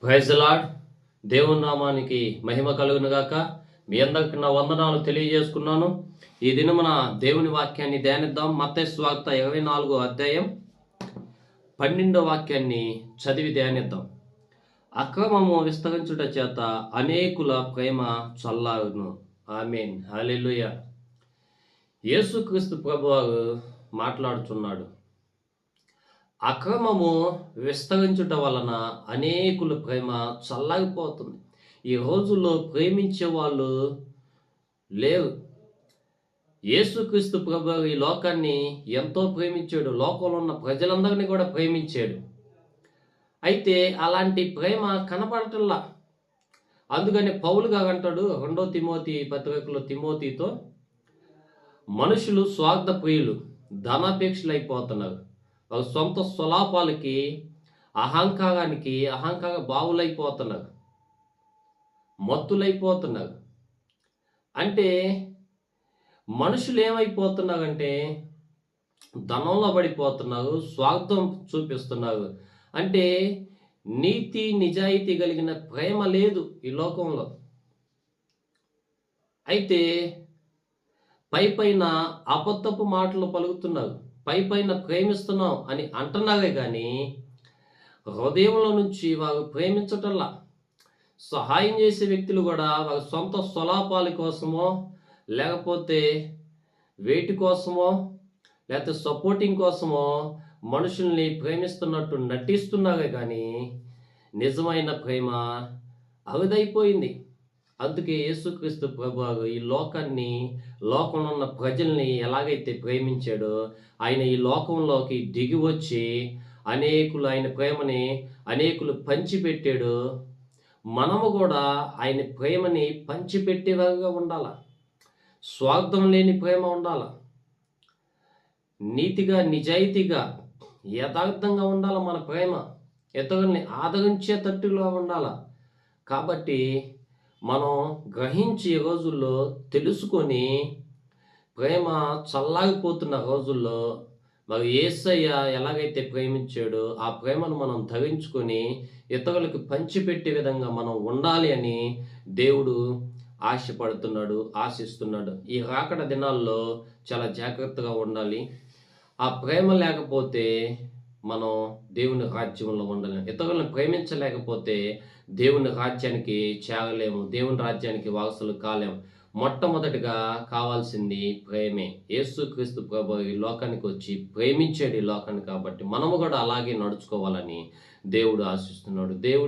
Praise the lord. దేవుని నామానికి మహిమ కలుగును గాక. మీ అందరికి నా వందనాలు తెలియజేసుకున్నాను. ఈ దినమున దేవుని వాక్యాన్ని ధ్యానిద్దాం. మత్తయి సువార్త 24వ అధ్యాయం 12వ వాక్యాన్ని చదివి ధ్యానిద్దాం. అక్రమము విస్తరించుట చేత అనేకుల ప్రేమ చల్లారును. ఆమేన్. హల్లెలూయా. యేసుక్రీస్తు ప్రభువారు మాట్లాడుచున్నాడు. అక్రమము విస్తరించుట వలన అనేకుల ప్రేమ చల్లారిపోతుంది. ఈ రోజుల్లో ప్రేమించే వాళ్ళు లేరు. యేసుక్రీస్తు ప్రభువు ఈ లోకాన్ని ఎంతో ప్రేమించాడు. లోకంలో ఉన్న ప్రజలందరినీ కూడా ప్రేమించాడు. అయితే అలాంటి ప్రేమ కనపడటంలా. అందుకని పౌలు గారు అంటాడు 2 తిమోతి పత్రికలో తిమోతితో, మనుషులు స్వార్థ ప్రియులు, ధనాపేక్షలు అయిపోతున్నారు. వాళ్ళ సొంత స్వలాపాలకి, అహంకార బావులైపోతున్నారు, మత్తులైపోతున్నారు. అంటే మనుషులు ఏమైపోతున్నారంటే ధనంలో పడిపోతున్నారు, స్వార్థం చూపిస్తున్నారు. అంటే నీతి నిజాయితీ కలిగిన ప్రేమ లేదు ఈ లోకంలో. అయితే పైన అబద్ధపు మాటలు పలుకుతున్నారు, పైన ప్రేమిస్తున్నాం అని అంటున్నారే కానీ హృదయంలో నుంచి వారు ప్రేమించటల్లా. సహాయం చేసే వ్యక్తులు కూడా వారి సొంత స్వలాపాల కోసమో, లేకపోతే వేటి కోసమో, లేకపోతే సపోర్టింగ్ కోసమో మనుషుల్ని ప్రేమిస్తున్నట్టు నటిస్తున్నారే కానీ నిజమైన ప్రేమ అరుదైపోయింది. అందుకే యేసుక్రీస్తు ప్రభువు ఈ లోకంలో ఉన్న ప్రజల్ని ఎలాగైతే ప్రేమించాడో, ఆయన ఈ లోకంలోకి దిగి వచ్చి ఆయన ప్రేమని అనేకులు పంచిపెట్టాడు. మనము కూడా ఆయన ప్రేమని పంచిపెట్టేవారుగా ఉండాల. స్వార్థం లేని ప్రేమ ఉండాల. నీతిగా, నిజాయితీగా, యథార్థంగా ఉండాల మన ప్రేమ. ఇతరుల్ని ఆదరించేటట్టుగా ఉండాల. కాబట్టి మనం గ్రహించి ఈ రోజుల్లో తెలుసుకొని ప్రేమ చల్లారిపోతున్న రోజుల్లో మరి యేసయ్య ఎలాగైతే ప్రేమించాడో ఆ ప్రేమను మనం ధరించుకొని ఇతరులకు పంచిపెట్టే విధంగా మనం ఉండాలి అని దేవుడు ఆశపడుతున్నాడు, ఆశిస్తున్నాడు. ఈ రాకడ దినాల్లో చాలా జాగ్రత్తగా ఉండాలి. ఆ ప్రేమ లేకపోతే మనం దేవుని రాజ్యంలో ఉండలేము. ఇతరులను ప్రేమించలేకపోతే దేవుని రాజ్యానికి చేరలేము, దేవుని రాజ్యానికి వారసులు కాలేము. మొట్టమొదటిగా కావాల్సింది ప్రేమే. యేసుక్రీస్తు ప్రభువు ఈ లోకానికి వచ్చి ప్రేమించాడు ఈ లోకాన్ని. కాబట్టి మనము కూడా అలాగే నడుచుకోవాలని దేవుడు ఆశిస్తున్నాడు. దేవుడు